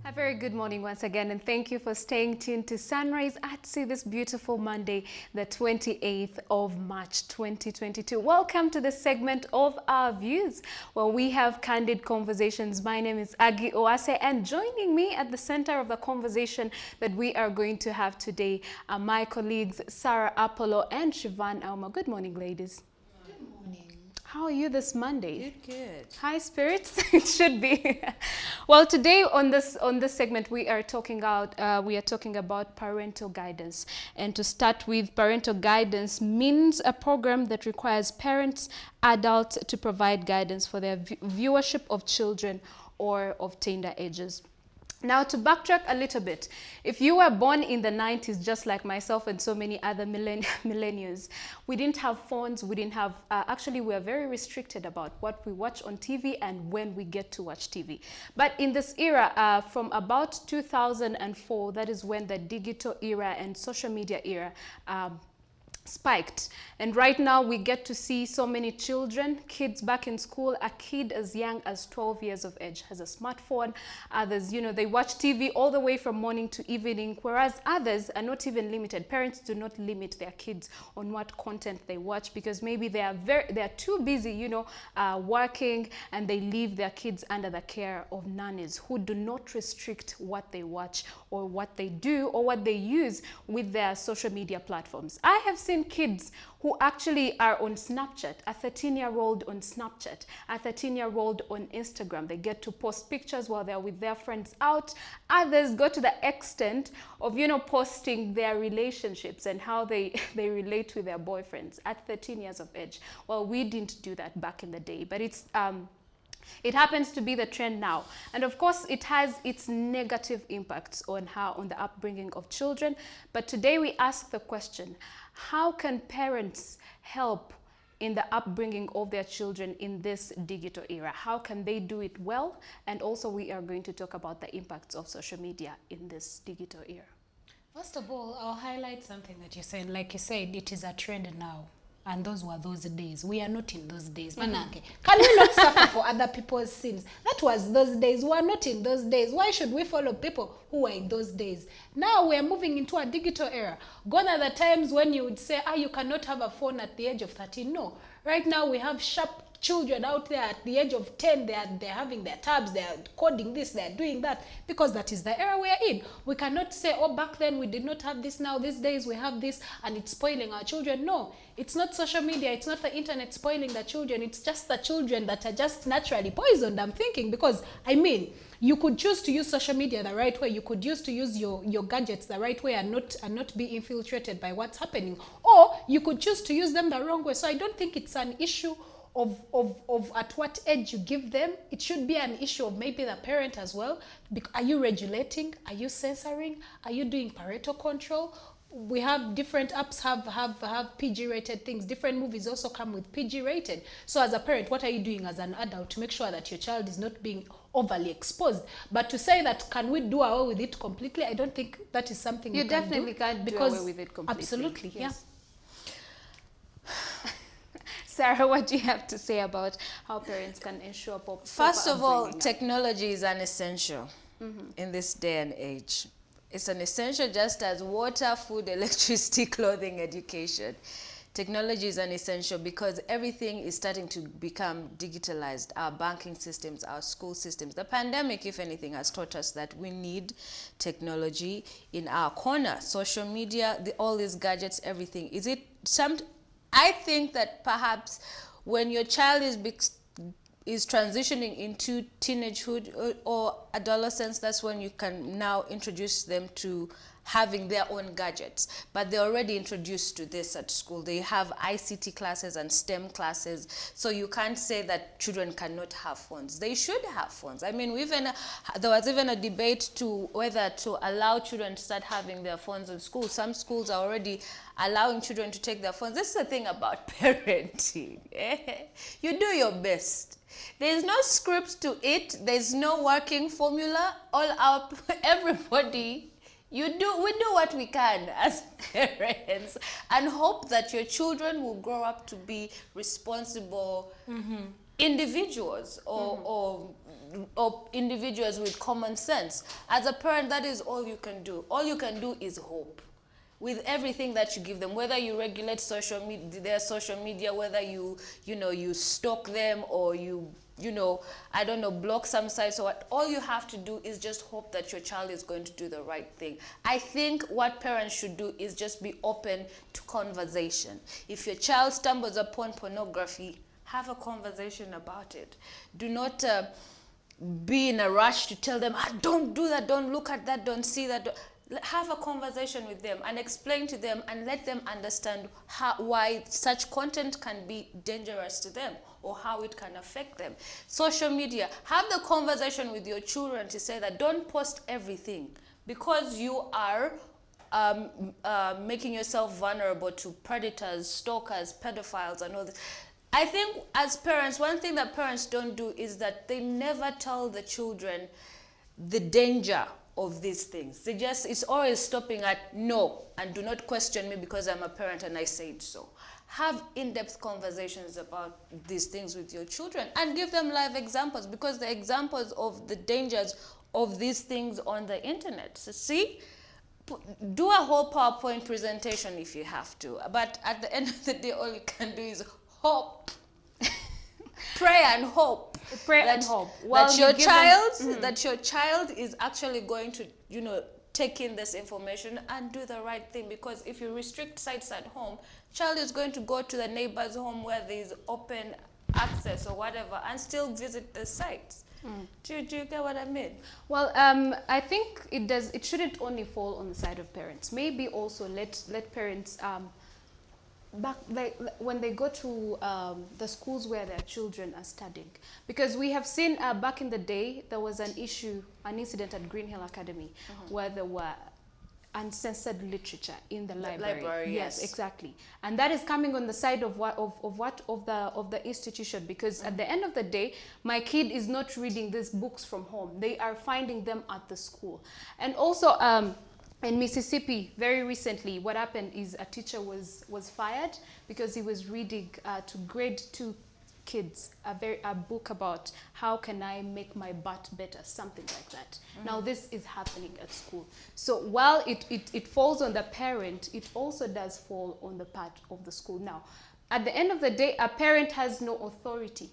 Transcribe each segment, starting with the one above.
A very good morning once again, and thank you for staying tuned to Sunrise at Sea this beautiful Monday, the 28th of March 2022. Welcome to the segment of Our Views, where we have candid conversations. My name is Agi Oase, and joining me at the center of the conversation that we are going to have today are my colleagues Sarah Apollo and Siobhan Alma. Good morning, ladies. How are you this Monday? Good. High spirits? It should be. Well, today on this segment we are talking about parental guidance. And to start with, parental guidance means a program that requires parents, adults to provide guidance for their viewership of children or of tender ages. Now, to backtrack a little bit, if you were born in the 90s, just like myself and so many other millennials, we didn't have phones, we didn't have, actually we are very restricted about what we watch on TV and when we get to watch TV. But in this era, from about 2004, that is when the digital era and social media era spiked, and right now we get to see so many kids back in school. A kid as young as 12 years of age has a smartphone. Others, they watch TV all the way from morning to evening, whereas others are not even limited. Parents do not limit their kids on what content they watch because maybe they are too busy, working, and they leave their kids under the care of nannies who do not restrict what they watch or what they do or what they use with their social media platforms. I have seen kids who actually are on Snapchat, a 13-year-old on Snapchat, a 13-year-old on Instagram. They get to post pictures while they're with their friends out. Others go to the extent of, posting their relationships and how they relate with their boyfriends at 13 years of age. Well, we didn't do that back in the day, but it happens to be the trend now. And of course, it has its negative impacts on the upbringing of children. But today we ask the question, how can parents help in the upbringing of their children in this digital era? How can they do it well? And also we are going to talk about the impacts of social media in this digital era. First of all, I'll highlight something that you said. Like you said, it is a trend now. And those were those days. We are not in those days. Manake, can we not suffer for other people's sins? That was those days. We are not in those days. Why should we follow people who were in those days? Now we are moving into a digital era. Gone are the times when you would say, you cannot have a phone at the age of 13. No. Right now we have sharp children out there at the age of 10. They're having their tabs, they're coding this, they're doing that, because that is the era we are in. We cannot say, back then we did not have this, now these days we have this and it's spoiling our children. No, it's not social media, it's not the internet spoiling the children, it's just the children that are just naturally poisoned, I'm thinking, because you could choose to use social media the right way, you could choose to use your gadgets the right way and not be infiltrated by what's happening, or you could choose to use them the wrong way. So I don't think it's an issue of at what age you give them. It should be an issue of maybe the parent as well. Are you regulating? Are you censoring? Are you doing parental control? We have different apps have PG rated things. Different movies also come with PG rated. So as a parent, what are you doing as an adult to make sure that your child is not being overly exposed? But to say that can we do away with it completely, I don't think that is something you definitely can't do away with it completely. Absolutely, yes. Yeah. Sarah, what do you have to say about how parents can ensure proper First of all, upbringing? technology is an essential in this day and age. It's an essential just as water, food, electricity, clothing, education. Technology is an essential because everything is starting to become digitalized. Our banking systems, our school systems. The pandemic, if anything, has taught us that we need technology in our corner. Social media, all these gadgets, everything. I think that perhaps when your child is transitioning into teenagehood or adolescence, that's when you can now introduce them to having their own gadgets. But they're already introduced to this at school. They have ICT classes and STEM classes. So you can't say that children cannot have phones. They should have phones. I mean, there was even a debate to whether to allow children to start having their phones in school. Some schools are already allowing children to take their phones. This is the thing about parenting. You do your best. There's no script to it. There's no working formula. Everybody, we do what we can as parents and hope that your children will grow up to be responsible individuals or or individuals with common sense. As a parent, that is all you can do. All you can do is hope with everything that you give them, whether you regulate their social media, whether you stalk them, or I don't know, block some sites or what. All you have to do is just hope that your child is going to do the right thing. I think what parents should do is just be open to conversation. If your child stumbles upon pornography, have a conversation about it. Do not be in a rush to tell them, don't do that, don't look at that, don't see that. Have a conversation with them and explain to them and let them understand why such content can be dangerous to them or how it can affect them. Social media, have the conversation with your children to say that don't post everything, because you are making yourself vulnerable to predators, stalkers, pedophiles, and all this. I think as parents, one thing that parents don't do is that they never tell the children the danger of these things. It's always stopping at no, and do not question me because I'm a parent and I said so. Have in-depth conversations about these things with your children and give them live examples, because the examples of the dangers of these things on the internet. So see, do a whole PowerPoint presentation if you have to, but at the end of the day, all you can do is hope. Pray and hope. Pray and hope. Well, that your child is actually going to, take in this information and do the right thing. Because if you restrict sites at home, child is going to go to the neighbor's home where there is open access or whatever and still visit the sites. Do you get what I mean? Well, I think it shouldn't only fall on the side of parents. Maybe also let parents when they go to the schools where their children are studying, because we have seen back in the day there was an incident at Green Hill Academy where there were uncensored literature in the library. Yes, exactly. And that is coming on the side of the institution, because at the end of the day, my kid is not reading these books from home. They are finding them at the school. And also in Mississippi, very recently, what happened is a teacher was fired because he was reading to grade 2 kids a book about how can I make my butt better, something like that. Now this is happening at school. So while it falls on the parent, it also does fall on the part of the school. Now, at the end of the day, a parent has no authority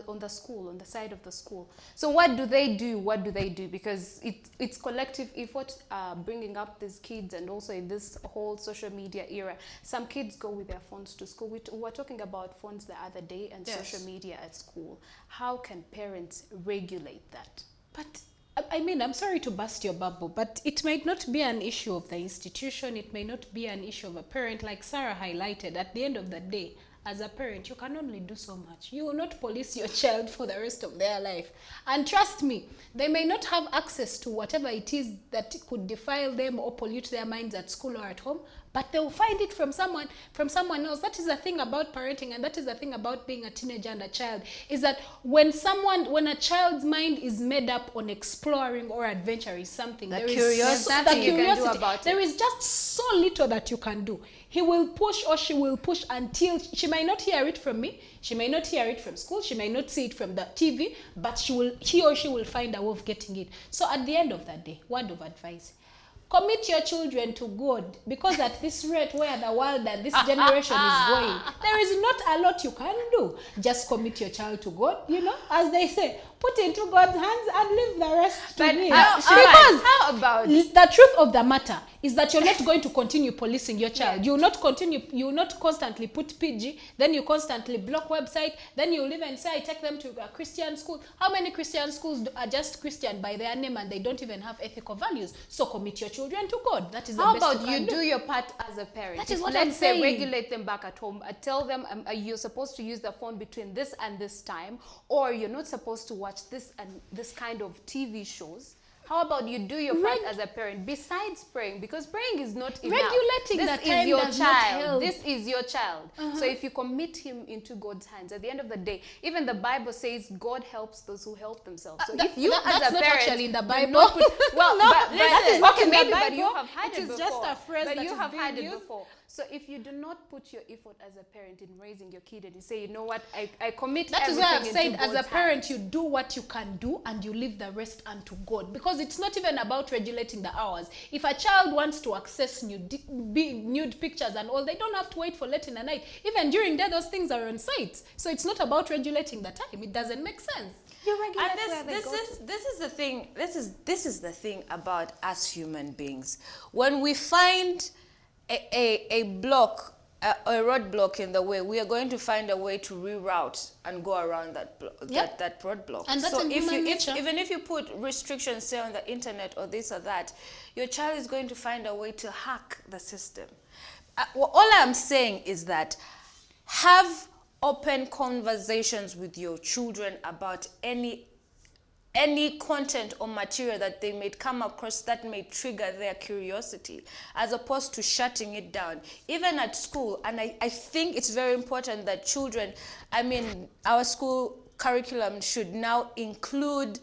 on the school, on the side of the school. So what do they do? Because it's collective effort bringing up these kids, and also in this whole social media era, some kids go with their phones to school. We were talking about phones the other day and social media at school. How can parents regulate that? But I mean, I'm sorry to burst your bubble, but it might not be an issue of the institution. It may not be an issue of a parent. Like Sarah highlighted, at the end of the day, as a parent, you can only do so much. You will not police your child for the rest of their life. And trust me, they may not have access to whatever it is that could defile them or pollute their minds at school or at home, but they'll find it from someone else. That is the thing about parenting, and that is the thing about being a teenager and a child, is that when a child's mind is made up on exploring or adventuring something, there is just so little that you can do. He will push or she will push until she might not hear it from me, she may not hear it from school, she may not see it from the TV, but he or she will find a way of getting it. So at the end of the day, word of advice: commit your children to God, because at this rate where the world and this generation is going, there is not a lot you can do. Just commit your child to God, as they say, put into God's hands and leave the rest to me. Because how about the truth of the matter is that you're not going to continue policing your child. You will not constantly put PG, then you constantly block website, then you'll even say, I take them to a Christian school. How many Christian schools are just Christian by their name and they don't even have ethical values? So commit your children to God. That is the best you can do. How about you do your part as a parent? That is what I'm Let's say saying. regulate them back at home. Tell them you're supposed to use the phone between this and this time, or you're not supposed to watch this and this kind of TV shows. How about you do your part as a parent besides praying? Because praying is not enough. Regulating this the is time your does not child. help. This is your child. So if you commit him into God's hands, at the end of the day, even the Bible says God helps those who help themselves. So if you that's as a not parent actually in the do Bible. not put, well, No, but that is not okay, in the maybe, but you Bible. have heard It it is before. just a phrase but that you is have being heard it used. before. So if you do not put your effort as a parent in raising your kid and you say, you know what, I commit That is everything why I've into said, as a God's parent, hands. you do what you can do and you leave the rest unto God. Because it's not even about regulating the hours. If a child wants to access nude pictures and all, they don't have to wait for late in the night. Even during day, those things are on sites. So it's not about regulating the time. It doesn't make sense. You regulate And where they go to. this is the thing. This is the thing about us human beings. When we find a block, a roadblock in the way, we are going to find a way to reroute and go around that Yep. that roadblock. And that's so in human nature. even if you put restrictions, say on the internet or this or that, your child is going to find a way to hack the system. Well, all I'm saying is that have open conversations with your children about any content or material that they may come across that may trigger their curiosity, as opposed to shutting it down. Even at school, and I think it's very important that children, I mean, our school curriculum should now include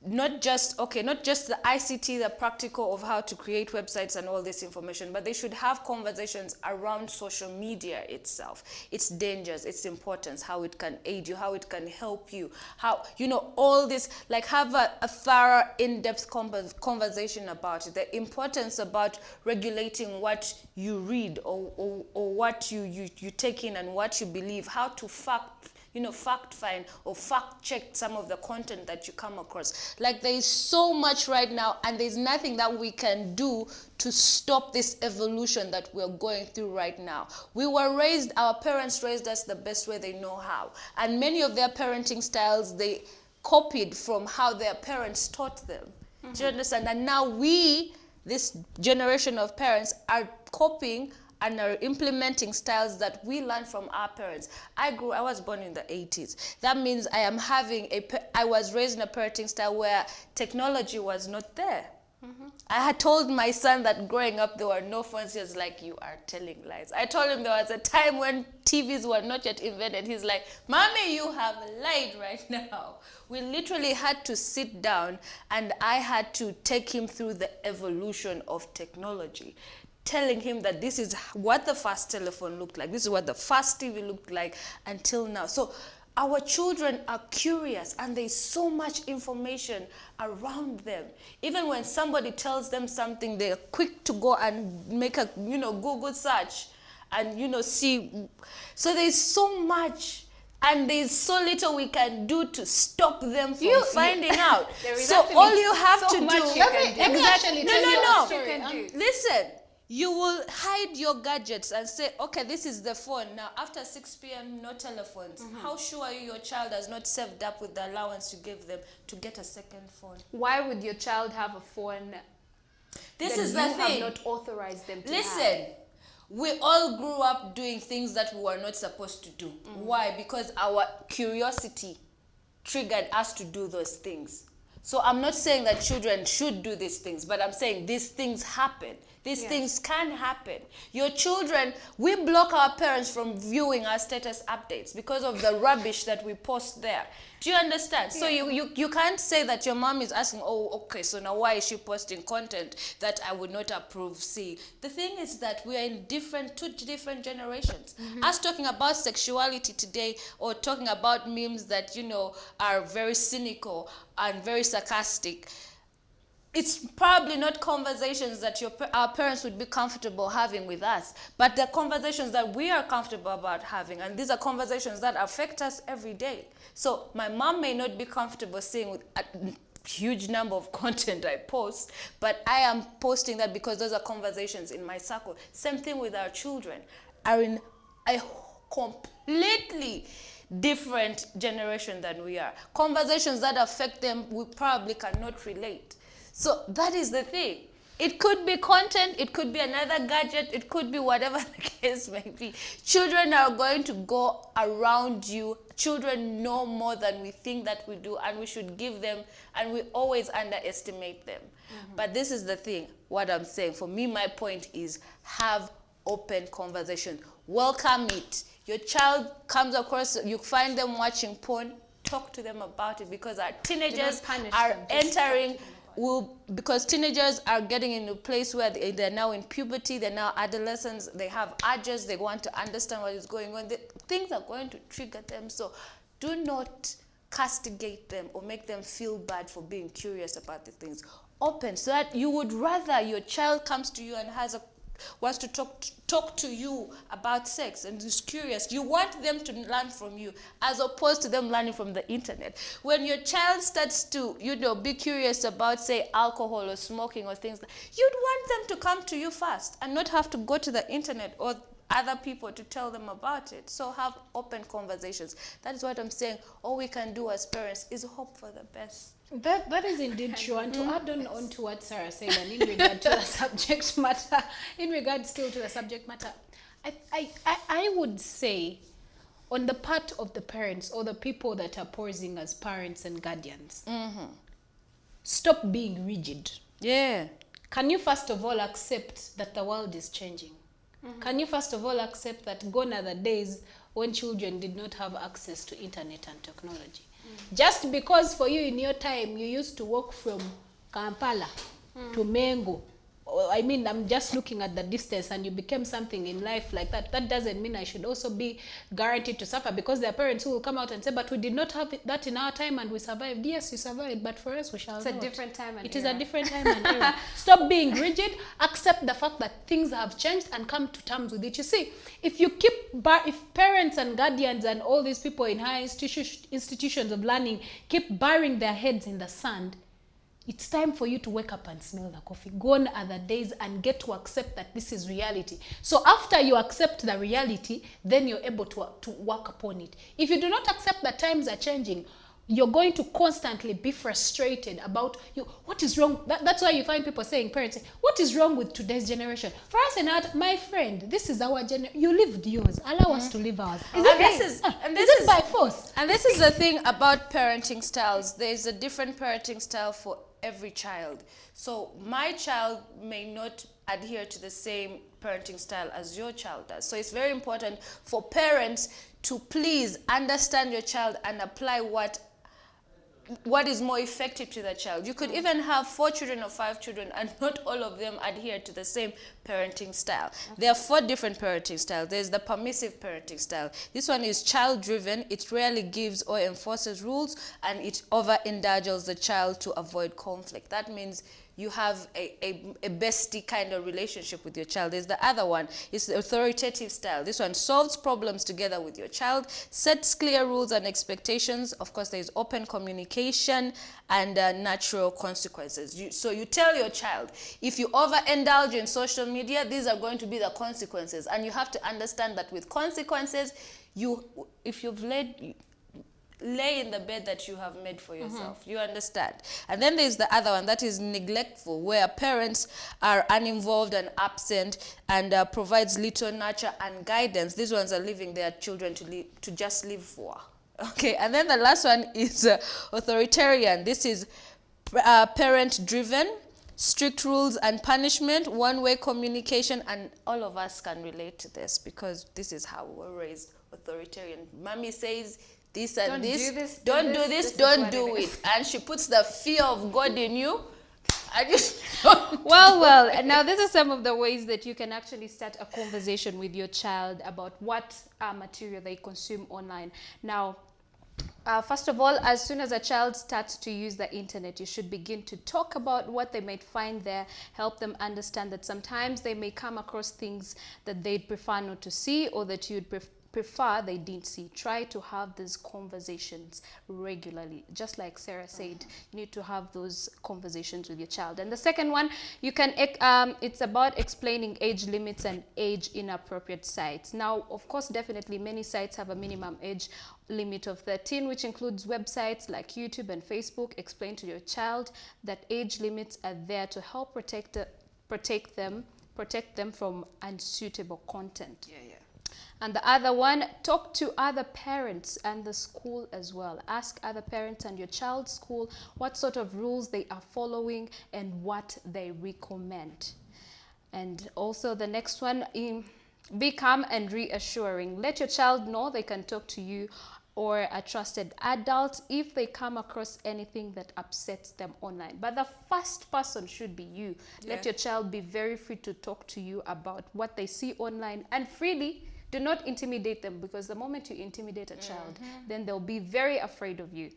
not just the ICT, the practical of how to create websites and all this information, but they should have conversations around social media itself, its dangers, its importance, how it can aid you, how it can help you, how, you know, all this, like have a thorough, in-depth conversation about it, the importance about regulating what you read or what you take in and what you believe, how to fact find or fact check some of the content that you come across. Like, there is so much right now, and there's nothing that we can do to stop this evolution that we're going through right now. Our parents raised us the best way they know how. And many of their parenting styles, they copied from how their parents taught them. Mm-hmm. Do you understand? And now we, this generation of parents, are copying and are implementing styles that we learned from our parents. I was born in the 80s. That means I was raised in a parenting style where technology was not there. Mm-hmm. I had told my son that growing up there were no phones. He was like, you are telling lies. I told him there was a time when TVs were not yet invented. He's like, Mommy, you have lied right now. We literally had to sit down and I had to take him through the evolution of technology, telling him that this is what the first telephone looked like, this is what the first TV looked like until now. So our children are curious and there's so much information around them. Even when somebody tells them something, they're quick to go and make a Google search and see. So there's so much and there's so little we can do to stop them from finding out. So all you have to do, listen, you will hide your gadgets and say, okay, this is the phone. Now, after 6 p.m., no telephones. Mm-hmm. How sure are you your child has not saved up with the allowance you give them to get a second phone? Why would your child have a phone this that is you the have thing. not authorized them to Listen, have? we all grew up doing things that we were not supposed to do. Mm-hmm. Why? Because our curiosity triggered us to do those things. So I'm not saying that children should do these things, but I'm saying these things happen. These things can happen. Your children, we block our parents from viewing our status updates because of the rubbish that we post there. Do you understand? Yeah. So you can't say that your mom is asking, oh, okay, so now why is she posting content that I would not approve? See, the thing is that we are in two different generations. Mm-hmm. Us talking about sexuality today or talking about memes that, are very cynical and very sarcastic, it's probably not conversations that our parents would be comfortable having with us, but the conversations that we are comfortable about having, and these are conversations that affect us every day. So my mom may not be comfortable seeing with a huge number of content I post, but I am posting that because those are conversations in my circle. Same thing with our children, are in a completely different generation than we are. Conversations that affect them, we probably cannot relate. So that is the thing. It could be content, it could be another gadget, it could be whatever the case may be. Children are going to go around you. Children know more than we think that we do, and we should give them, and we always underestimate them. But this is the thing, what I'm saying. For me, my point is have open conversation. Welcome it. Your child comes across, you find them watching porn, talk to them about it, because our teenagers are entering, because teenagers are getting into a place where they're now in puberty, they're now adolescents, they have urges, they want to understand what is going on. Things are going to trigger them, so do not castigate them or make them feel bad for being curious about the things. Open, so that you would rather your child comes to you and wants to talk to you about sex and is curious. You want them to learn from you as opposed to them learning from the internet. When your child starts to, be curious about, say, alcohol or smoking or things, you'd want them to come to you first and not have to go to the internet or other people to tell them about it. So have open conversations. That is what I'm saying. All we can do as parents is hope for the best. That is indeed true. And to add on to what Sarah said, and in regard to the subject matter, I would say, on the part of the parents or the people that are posing as parents and guardians, stop being rigid. Yeah. Can you first of all accept that the world is changing? Can you first of all accept that gone are the days when children did not have access to internet and technology? Just because for you in your time you used to walk from Kampala to Mengo, I mean, I'm just looking at the distance, and you became something in life like that, that doesn't mean I should also be guaranteed to suffer, because there are parents who will come out and say, but we did not have that in our time and we survived. Yes, you survived, but for us we shall not. It's a different time and era. It is a different time and era. Stop being rigid, accept the fact that things have changed and come to terms with it. You see, if parents and guardians and all these people in high institutions of learning keep burying their heads in the sand, it's time for you to wake up and smell the coffee. Gone are the days, and get to accept that this is reality. So after you accept the reality, then you're able to work upon it. If you do not accept that times are changing, you're going to constantly be frustrated about what is wrong. That's why you find people saying, parents say, what is wrong with today's generation? For us and out, my friend, this is our generation. You lived yours. Allow us to live ours. Is it by force? And this is the thing about parenting styles. There's a different parenting style for every child. So my child may not adhere to the same parenting style as your child does. So it's very important for parents to please understand your child and apply what is more effective to the child. You could even have 4 children or 5 children, and not all of them adhere to the same parenting style. There are 4 different parenting styles. There's the permissive parenting style. This one is child-driven. It rarely gives or enforces rules, and it over-indulges the child to avoid conflict. That means you have a bestie kind of relationship with your child. There's the other one. It's the authoritative style. This one solves problems together with your child, sets clear rules and expectations. Of course, there's open communication and natural consequences. So you tell your child, if you overindulge in social media, these are going to be the consequences. And you have to understand that with consequences, if you've lay in the bed that you have made for yourself. You understand? And then there's the other one that is neglectful, where parents are uninvolved and absent, and provides little nurture and guidance. These ones are leaving their children to just live for. Okay, and then the last one is authoritarian. This is parent-driven, strict rules and punishment, one-way communication, and all of us can relate to this because this is how we were raised, authoritarian. Mommy says, this and this, don't do this, don't do it. And she puts the fear of God in you. Well, now these are some of the ways that you can actually start a conversation with your child about what material they consume online. Now, first of all, as soon as a child starts to use the internet, you should begin to talk about what they might find there, help them understand that sometimes they may come across things that they'd prefer not to see, or that you'd prefer they didn't see. Try to have these conversations regularly. Just like Sarah said, you need to have those conversations with your child. And the second one, you can it's about explaining age limits and age inappropriate sites. Now, of course, definitely many sites have a minimum age limit of 13, which includes websites like YouTube and Facebook. Explain to your child that age limits are there to help protect protect them from unsuitable content. Yeah. And the other one, talk to other parents and the school as well. Ask other parents and your child's school what sort of rules they are following and what they recommend. And also the next one, be calm and reassuring. Let your child know they can talk to you or a trusted adult if they come across anything that upsets them online. But the first person should be you. Yeah. Let your child be very free to talk to you about what they see online, and freely. Do not intimidate them, because the moment you intimidate a child, then they'll be very afraid of you.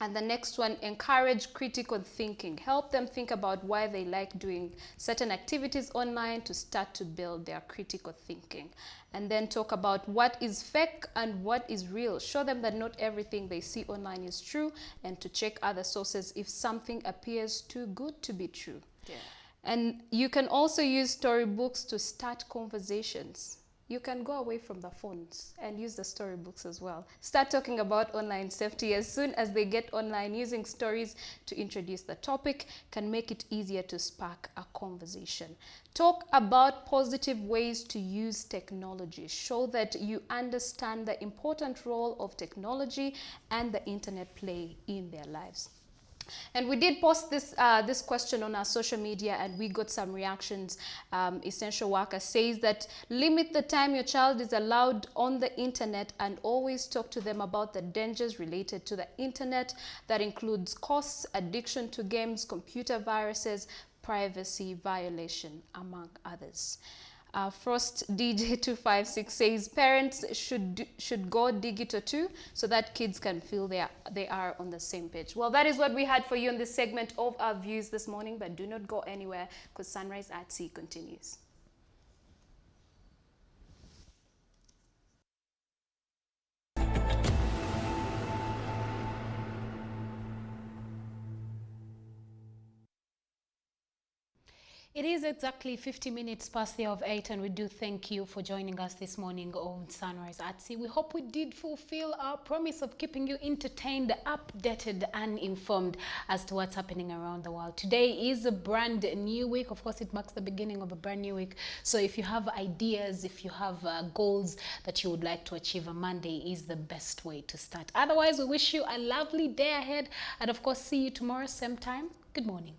And the next one, encourage critical thinking. Help them think about why they like doing certain activities online to start to build their critical thinking. And then talk about what is fake and what is real. Show them that not everything they see online is true, and to check other sources if something appears too good to be true. Yeah. And you can also use storybooks to start conversations. You can go away from the phones and use the storybooks as well. Start talking about online safety as soon as they get online. Using stories to introduce the topic can make it easier to spark a conversation. Talk about positive ways to use technology. Show that you understand the important role of technology and the internet play in their lives. And we did post this this question on our social media, and we got some reactions. Essential Worker says that limit the time your child is allowed on the internet, and always talk to them about the dangers related to the internet. That includes costs, addiction to games, computer viruses, privacy violation, among others. Frost DJ 256 says parents should go digital too, so that kids can feel they are on the same page. Well, that is what we had for you in this segment of our views this morning, but do not go anywhere, because Sunrise at Sea continues. It is exactly 50 minutes past the hour of 8, and we do thank you for joining us this morning on Sunrise at Sea. We hope we did fulfill our promise of keeping you entertained, updated, and informed as to what's happening around the world. Today is a brand new week. Of course, it marks the beginning of a brand new week. So if you have ideas, if you have goals that you would like to achieve, a Monday is the best way to start. Otherwise, we wish you a lovely day ahead, and of course, see you tomorrow, same time. Good morning.